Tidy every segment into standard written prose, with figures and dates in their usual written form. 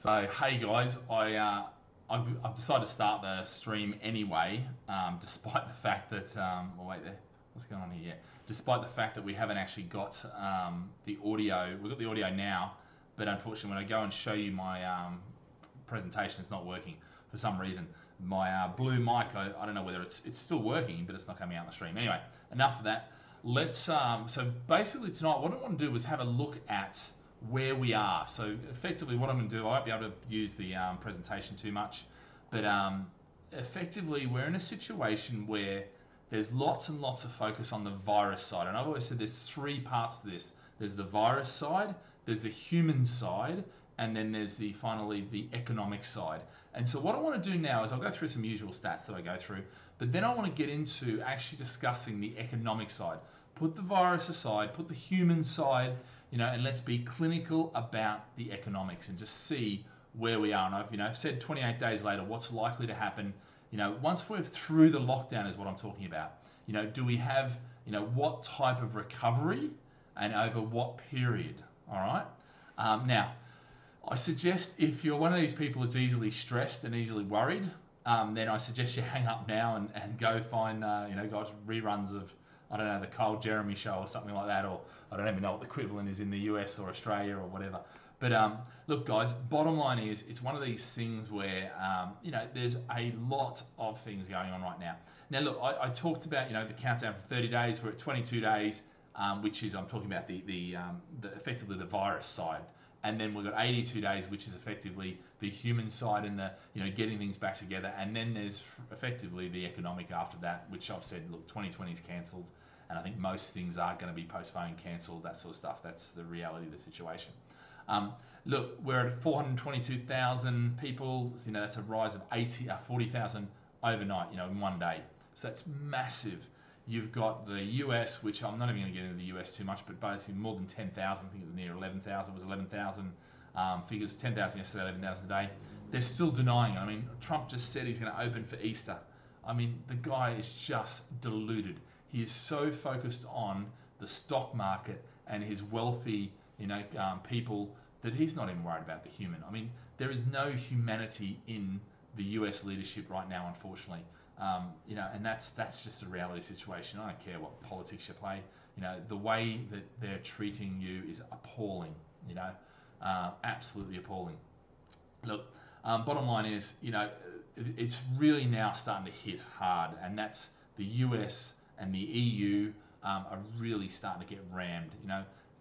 So hey guys, I've decided to start the stream anyway, despite the fact that well wait there, what's going on here? Yeah. Despite the fact that we haven't actually got the audio, we've got the audio now, but unfortunately when I go and show you my presentation, it's not working for some reason. My blue mic, I don't know whether it's still working, but it's not coming out in the stream. Anyway, enough of that. Let's so basically tonight, what I want to do is have a look at where we are. So effectively what I'm going to do, I won't be able to use the presentation too much, but effectively we're in a situation where there's lots and lots of focus on the virus side. And I've always said there's three parts to this. There's the virus side, there's the human side, and then there's finally the economic side. And so what I want to do now is I'll go through some usual stats that I go through, but then I want to get into actually discussing the economic side. Put the virus aside, put the human side, and let's be clinical about the economics and just see where we are. And I've said 28 days later, what's likely to happen, once we're through the lockdown is what I'm talking about. Do we have, what type of recovery and over what period, all right? Now, I suggest if you're one of these people that's easily stressed and easily worried, then I suggest you hang up now and go find, go to reruns of, I don't know, the Kyle Jeremy show or something like that, or I don't even know what the equivalent is in the US or Australia or whatever. But look, guys, bottom line is it's one of these things where, there's a lot of things going on right now. Now, look, I talked about, the countdown for 30 days. We're at 22 days, which is, I'm talking about the effectively the virus side. And then we've got 82 days, which is effectively the human side and the, getting things back together. And then there's effectively the economic after that, which I've said, look, 2020 is cancelled. And I think most things are going to be postponed, cancelled, that sort of stuff. That's the reality of the situation. Look, we're at 422,000 people. That's a rise of 40,000 overnight, in one day. So that's massive. You've got the US, which I'm not even going to get into the US too much, but basically more than 10,000. I think it was near 11,000. It was 11,000 figures. 10,000 yesterday, 11,000 today. They're still denying it. I mean, Trump just said he's going to open for Easter. I mean, the guy is just deluded. He is so focused on the stock market and his wealthy, people that he's not even worried about the human. I mean, there is no humanity in the US leadership right now, unfortunately. And that's just a reality situation. I don't care what politics you play. The way that they're treating you is appalling. Absolutely appalling. Look, bottom line is, it's really now starting to hit hard, and that's the US and the EU are really starting to get rammed.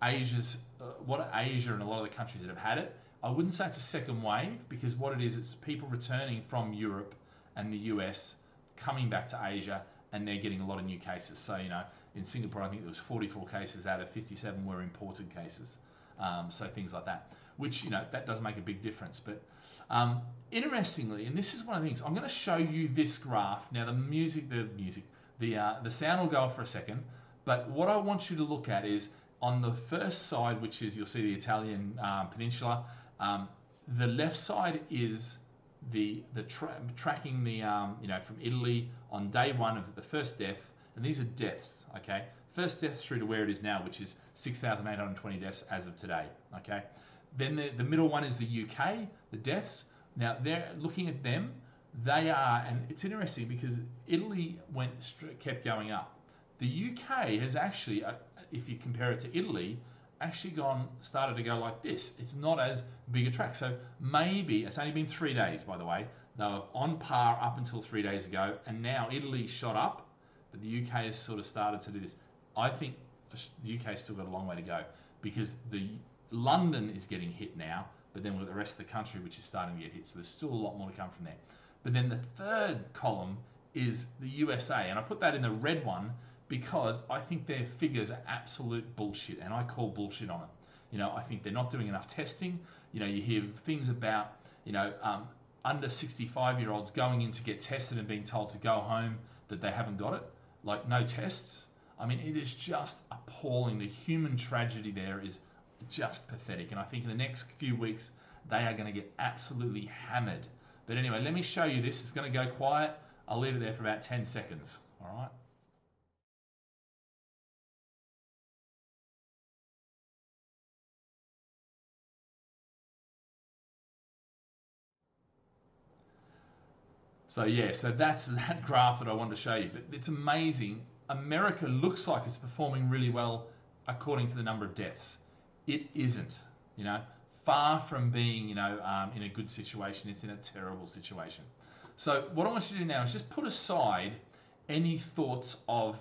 Asia and a lot of the countries that have had it, I wouldn't say it's a second wave, because what it is, it's people returning from Europe and the US coming back to Asia, and they're getting a lot of new cases. So, in Singapore, I think there was 44 cases out of 57 were imported cases. So things like that, which, that does make a big difference. But interestingly, and this is one of the things, I'm going to show you this graph. Now, the sound will go off for a second, but what I want you to look at is on the first side, which is, you'll see the Italian peninsula. The left side is tracking the from Italy on day one of the first death, and these are deaths, okay? First deaths through to where it is now, which is 6,820 deaths as of today, okay? Then the middle one is the UK, the deaths. Now they're looking at them. They are, and it's interesting because Italy kept going up. The UK has actually, if you compare it to Italy, actually started to go like this. It's not as big a track. So maybe, it's only been 3 days, by the way. They were on par up until 3 days ago, and now Italy shot up, but the UK has sort of started to do this. I think the UK's still got a long way to go, because London is getting hit now, but then with the rest of the country, which is starting to get hit. So there's still a lot more to come from there. But then the third column is the USA, and I put that in the red one because I think their figures are absolute bullshit, and I call bullshit on it. I think they're not doing enough testing. You hear things about, under 65-year-olds going in to get tested and being told to go home that they haven't got it, like no tests. I mean, it is just appalling. The human tragedy there is just pathetic, and I think in the next few weeks they are going to get absolutely hammered. But anyway, let me show you this. It's going to go quiet. I'll leave it there for about 10 seconds. All right. So yeah, so that's that graph that I wanted to show you. But it's amazing. America looks like it's performing really well according to the number of deaths. It isn't. You know, far from being, in a good situation. It's in a terrible situation. So what I want you to do now is just put aside any thoughts of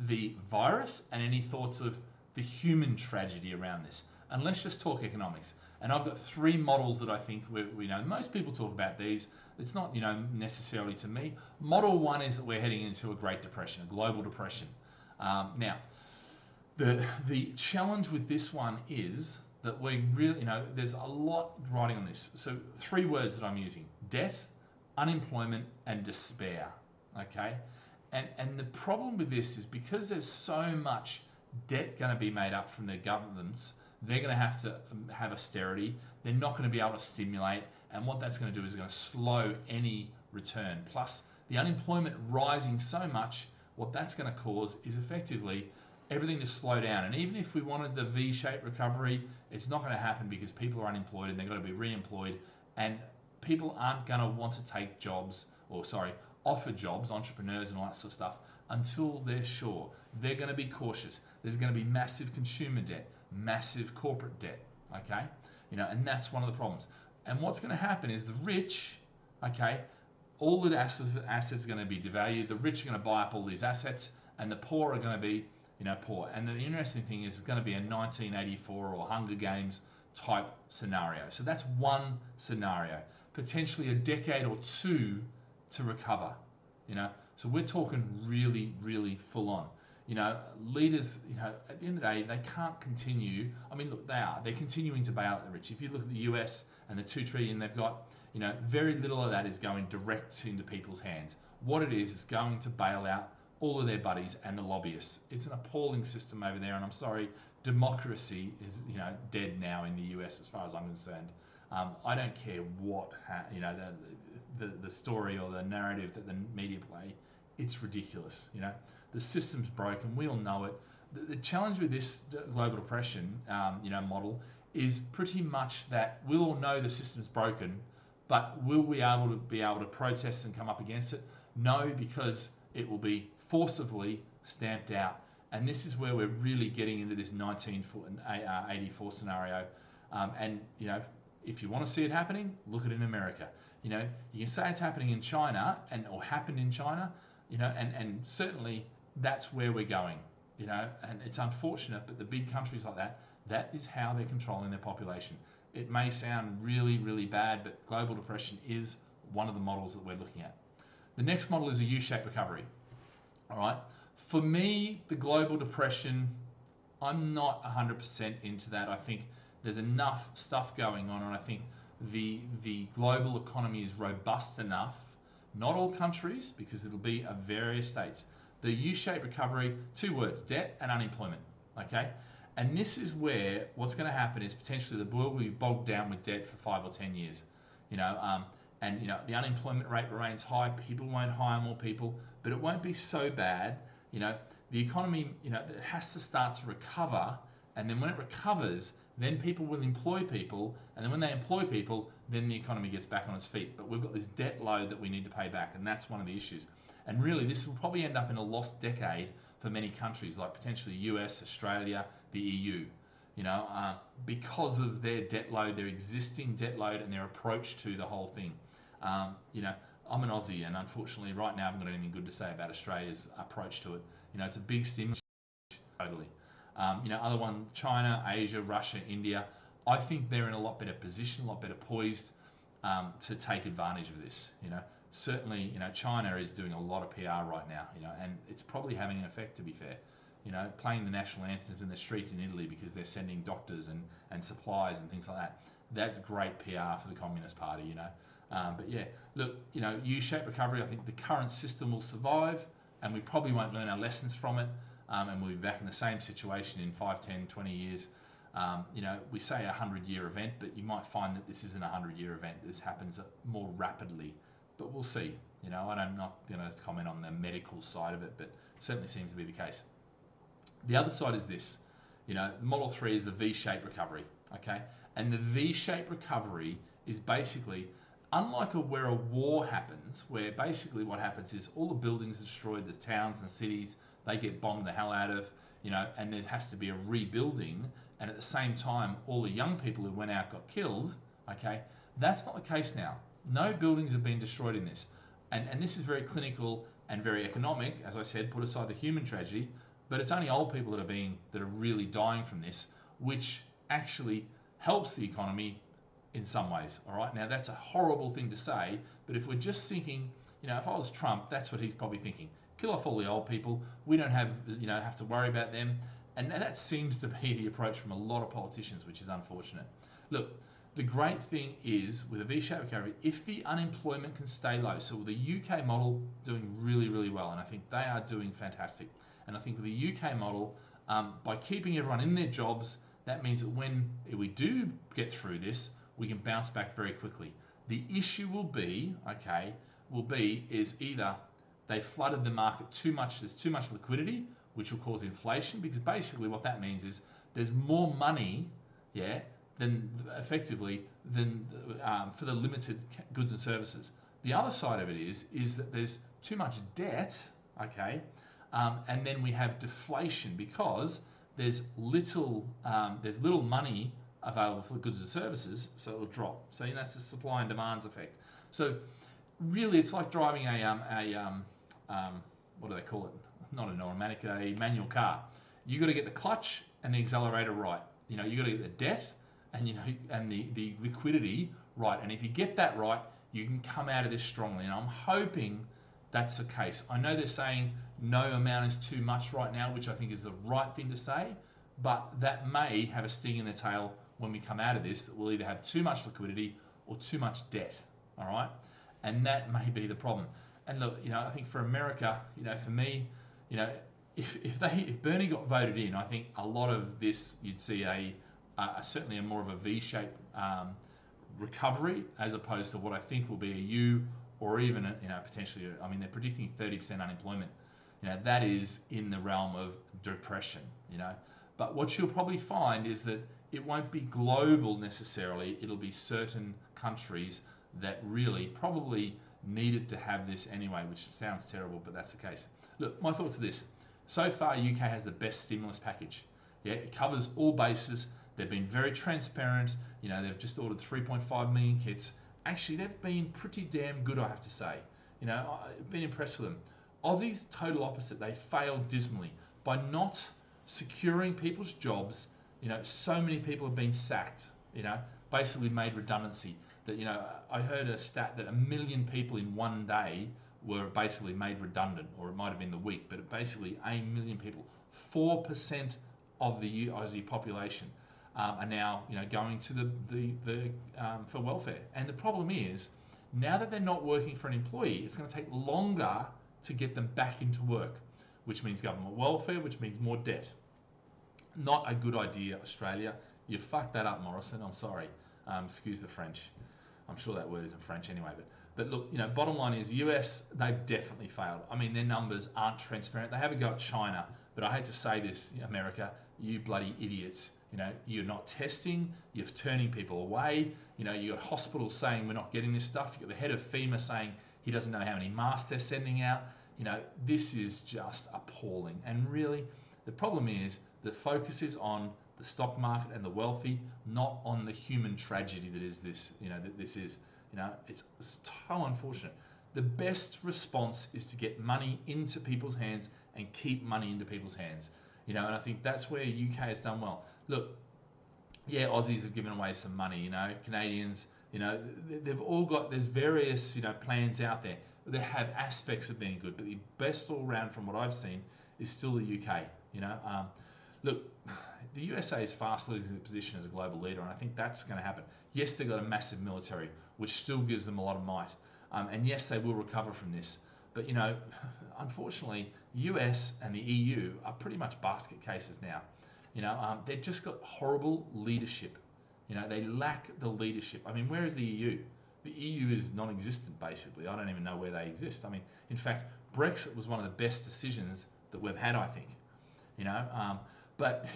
the virus and any thoughts of the human tragedy around this, and let's just talk economics. And I've got three models that I think we know. Most people talk about these. It's not, necessarily to me. Model one is that we're heading into a Great Depression, a global depression. Now, the challenge with this one is that we really, there's a lot riding on this. So three words that I'm using: debt, unemployment, and despair. Okay, and the problem with this is because there's so much debt going to be made up from their governments. They're going to have austerity. They're not going to be able to stimulate, and what that's going to do is going to slow any return. Plus, the unemployment rising so much, what that's going to cause is effectively everything to slow down. And even if we wanted the V-shaped recovery, it's not going to happen because people are unemployed and they're going to be re-employed, and people aren't going to want to take jobs, offer jobs, entrepreneurs and all that sort of stuff, until they're sure. They're going to be cautious. There's going to be massive consumer debt, massive corporate debt, okay? And that's one of the problems. And what's going to happen is the rich, okay, all the assets are going to be devalued. The rich are going to buy up all these assets, and the poor are going to be, poor. And the interesting thing is it's going to be a 1984 or Hunger Games type scenario. So that's one scenario. Potentially a decade or two to recover, So we're talking really, really full on. Leaders, at the end of the day, they can't continue. I mean, look, they're continuing to bail out the rich. If you look at the US and the $2 trillion they've got, very little of that is going direct into people's hands. What it is going to bail out all of their buddies and the lobbyists. It's an appalling system over there, and I'm sorry, democracy is, dead now in the US as far as I'm concerned. I don't care what, the story or the narrative that the media play. It's ridiculous, The system's broken. We all know it. The challenge with this global depression, model is pretty much that we'll all know the system's broken, but will we be able to protest and come up against it? No, because it will be forcibly stamped out. And this is where we're really getting into this 1984 scenario. If you want to see it happening, look at it in America. You can say it's happening in China or happened in China, and certainly that's where we're going, and it's unfortunate, but the big countries like that is how they're controlling their population. It may sound really, really bad, but global depression is one of the models that we're looking at. The next model is a U-shaped recovery. All right. For me, the global depression, I'm not 100% into that. I think there's enough stuff going on, and I think the global economy is robust enough. Not all countries, because it'll be of various states. The U-shaped recovery, two words: debt and unemployment. Okay, and this is where what's going to happen is potentially the world will be bogged down with debt for 5 or 10 years. The unemployment rate remains high. People won't hire more people, but it won't be so bad. The economy, it has to start to recover, and then when it recovers, then people will employ people, and then when they employ people, then the economy gets back on its feet. But we've got this debt load that we need to pay back, and that's one of the issues. And really, this will probably end up in a lost decade for many countries, like potentially the US, Australia, the EU, because of their debt load, their existing debt load, and their approach to the whole thing. I'm an Aussie, and unfortunately, right now, I haven't got anything good to say about Australia's approach to it. It's a big stimulus, totally. Other one, China, Asia, Russia, India, I think they're in a lot better position, a lot better poised to take advantage of this. Certainly, China is doing a lot of PR right now, and it's probably having an effect, to be fair. Playing the national anthems in the street in Italy because they're sending doctors and supplies and things like that. That's great PR for the Communist Party, But yeah, look, U-shaped recovery, I think the current system will survive, and we probably won't learn our lessons from it, and we'll be back in the same situation in 5, 10, 20 years. We say a 100-year event, but you might find that this isn't a 100-year event. This happens more rapidly, but we'll see. I'm not going to comment on the medical side of it, but certainly seems to be the case. The other side is this. Model 3 is the V-shaped recovery, okay? And the V-shaped recovery is basically Unlike where a war happens, where basically what happens is all the buildings are destroyed, the towns and cities, they get bombed the hell out of, and there has to be a rebuilding, and at the same time, all the young people who went out got killed, okay? That's not the case now. No buildings have been destroyed in this. And this is very clinical and very economic, as I said, put aside the human tragedy, but it's only old people that are really dying from this, which actually helps the economy in some ways. All right, now that's a horrible thing to say, but if we're just thinking, if I was Trump, that's what he's probably thinking: kill off all the old people. We don't have to worry about them. And that seems to be the approach from a lot of politicians, which is unfortunate. Look, the great thing is with a V-shaped recovery, if the unemployment can stay low, so with the UK model doing really, really well, and I think they are doing fantastic. And I think with the UK model, by keeping everyone in their jobs, that means that when we do get through this, we can bounce back very quickly. The issue will be is either they flooded the market too much, there's too much liquidity, which will cause inflation, because basically what that means is there's more money, than for the limited goods and services. The other side of it is that there's too much debt, and then we have deflation because there's little money available for goods and services, so it'll drop. So that's the supply and demands effect. So really, it's like driving what do they call it? Not an automatic, a manual car. You got to get the clutch and the accelerator right. You got to get the debt and the liquidity right. And if you get that right, you can come out of this strongly. And I'm hoping that's the case. I know they're saying no amount is too much right now, which I think is the right thing to say, but that may have a sting in the tail when we come out of this, that we'll either have too much liquidity or too much debt. All right, and that may be the problem. And look, I think for America, for me, if Bernie got voted in, I think a lot of this you'd see certainly a more of a V-shaped recovery, as opposed to what I think will be a U, or even potentially. I mean, they're predicting 30% unemployment. That is in the realm of depression. But what you'll probably find is that it won't be global necessarily. It'll be certain countries that really probably needed to have this anyway, which sounds terrible, but that's the case. Look, my thoughts are this. So far, UK has the best stimulus package. It covers all bases. They've been very transparent. They've just ordered 3.5 million kits. Actually, they've been pretty damn good, I have to say. I've been impressed with them. Aussies, total opposite. They failed dismally by not securing people's jobs. So many people have been sacked. Basically made redundancy. That I heard a stat that 1 million people in one day were basically made redundant, or it might have been the week, but basically 1 million people, 4% of the Aussie population are now going to the for welfare. And the problem is, now that they're not working for an employee, it's going to take longer to get them back into work, which means government welfare, which means more debt. Not a good idea, Australia. You fucked that up, Morrison. I'm sorry. Excuse the French. I'm sure that word isn't French anyway. But look, bottom line is US, they've definitely failed. I mean, their numbers aren't transparent. They have a go at China, but I hate to say this, America, you bloody idiots. You're not testing. You're turning people away. You got hospitals saying we're not getting this stuff. You got the head of FEMA saying he doesn't know how many masks they're sending out. This is just appalling. And really, the problem is the focus is on the stock market and the wealthy, not on the human tragedy that is this. That this is. It's so unfortunate. The best response is to get money into people's hands and keep money into people's hands. And I think that's where UK has done well. Look, Aussies have given away some money. Canadians, they've all got. There's various plans out there. They have aspects of being good, but the best all round from what I've seen is still the UK. Look, the USA is fast losing their position as a global leader, and I think that's going to happen. Yes, they've got a massive military, which still gives them a lot of might. And yes, they will recover from this. But, unfortunately, the US and the EU are pretty much basket cases now. They've just got horrible leadership. They lack the leadership. I mean, where is the EU? The EU is non-existent, basically. I don't even know where they exist. I mean, in fact, Brexit was one of the best decisions that we've had, I think. But,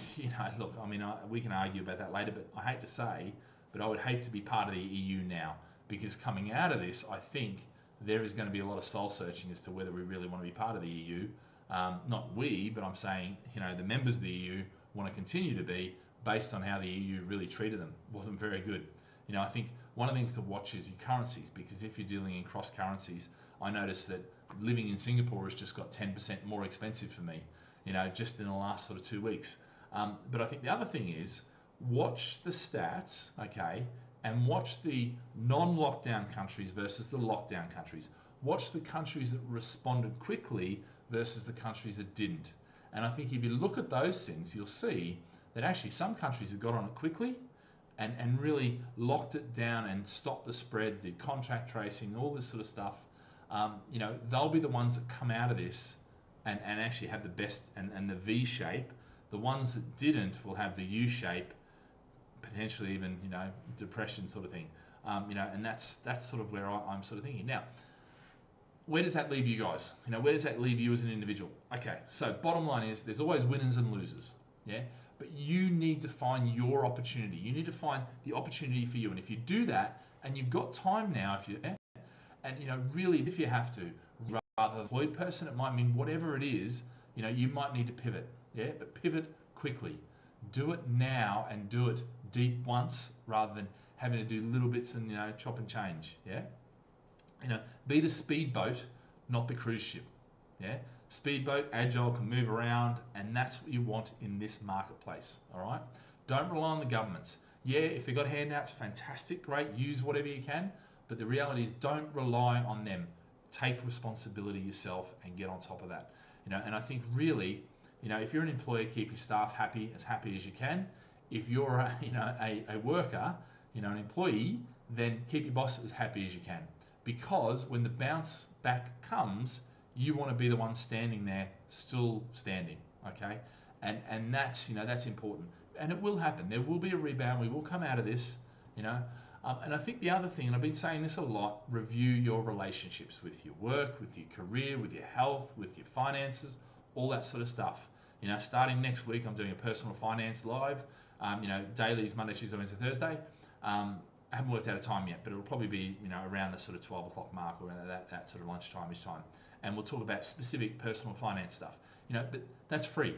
look, I mean, we can argue about that later, but I hate to say, but I would hate to be part of the EU now. because coming out of this, I think there is going to be a lot of soul searching as to whether we really want to be part of the EU. Not we, but I'm saying, the members of the EU want to continue to be, based on how the EU really treated them. Wasn't very good. I think one of the things to watch is your currencies, because if you're dealing in cross currencies, I noticed that living in Singapore has just got 10% more expensive for me, just in the last sort of 2 weeks. But I think the other thing is, watch the stats, okay, and watch the non-lockdown countries versus the lockdown countries. Watch the countries that responded quickly versus the countries that didn't. And I think if you look at those things, you'll see that actually some countries have got on it quickly and really locked it down and stopped the spread, the contact tracing, all this sort of stuff. They'll be the ones that come out of this and actually have the best and the V shape. The ones that didn't will have the U shape, potentially even, depression sort of thing. And that's sort of where I'm sort of thinking. Now, where does that leave you guys? Where does that leave you as an individual? Okay, so bottom line is there's always winners and losers, yeah? But you need to find your opportunity. You need to find the opportunity for you. And if you do that, and you've got time now, really, if you have to, rather than employed person, it might mean whatever it is, you might need to pivot, yeah? But pivot quickly. Do it now and do it deep once, rather than having to do little bits and, chop and change, yeah? Be the speedboat, not the cruise ship, yeah? Speedboat, agile, can move around, and that's what you want in this marketplace, all right? Don't rely on the governments. Yeah, if they've got handouts, fantastic, great, use whatever you can, but the reality is don't rely on them. Take responsibility yourself and get on top of that. And I think really, if you're an employer, keep your staff happy as you can. If you're a worker, an employee, then keep your boss as happy as you can. Because when the bounce back comes, you want to be the one standing there, still standing, okay? And that's important. And it will happen. There will be a rebound. We will come out of this, And I think the other thing, and I've been saying this a lot, review your relationships with your work, with your career, with your health, with your finances, all that sort of stuff. Starting next week, I'm doing a personal finance live. Dailies, Monday, Tuesday, Wednesday, Thursday. I haven't worked out a time yet, but it'll probably be around the sort of 12 o'clock mark, or that sort of lunchtime-ish time. And we'll talk about specific personal finance stuff. But that's free.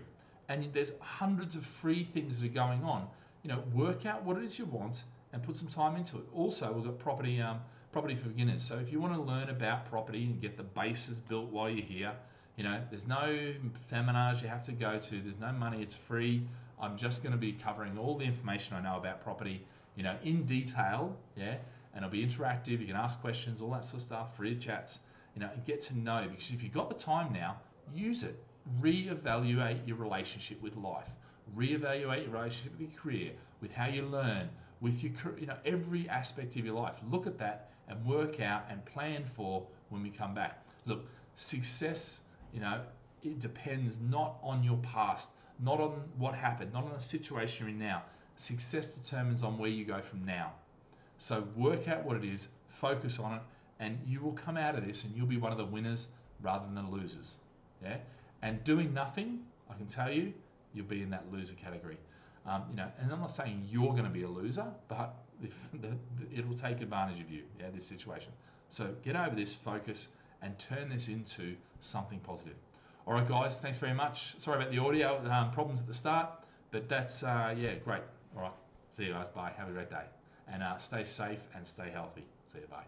And there's hundreds of free things that are going on. Work out what it is you want and put some time into it. Also, we've got property for beginners. So if you want to learn about property and get the bases built while you're here, there's no seminars you have to go to. There's no money. It's free. I'm just going to be covering all the information I know about property, in detail, yeah, and it'll be interactive. You can ask questions, all that sort of stuff, free chats, and get to know, because if you've got the time now, use it. Reevaluate your relationship with life, reevaluate your relationship with your career, with how you learn, with your, every aspect of your life. Look at that and work out and plan for when we come back. Look, success, it depends not on your past, not on what happened, not on the situation you're in now. Success determines on where you go from now. So work out what it is, focus on it, and you will come out of this and you'll be one of the winners rather than the losers. Yeah? And doing nothing, I can tell you, you'll be in that loser category. And I'm not saying you're going to be a loser, but it'll take advantage of you, yeah, this situation. So get over this, focus, and turn this into something positive. All right, guys, thanks very much. Sorry about the audio problems at the start, but that's, great. All right, see you guys, bye. Have a great day. And stay safe and stay healthy. See you, bye.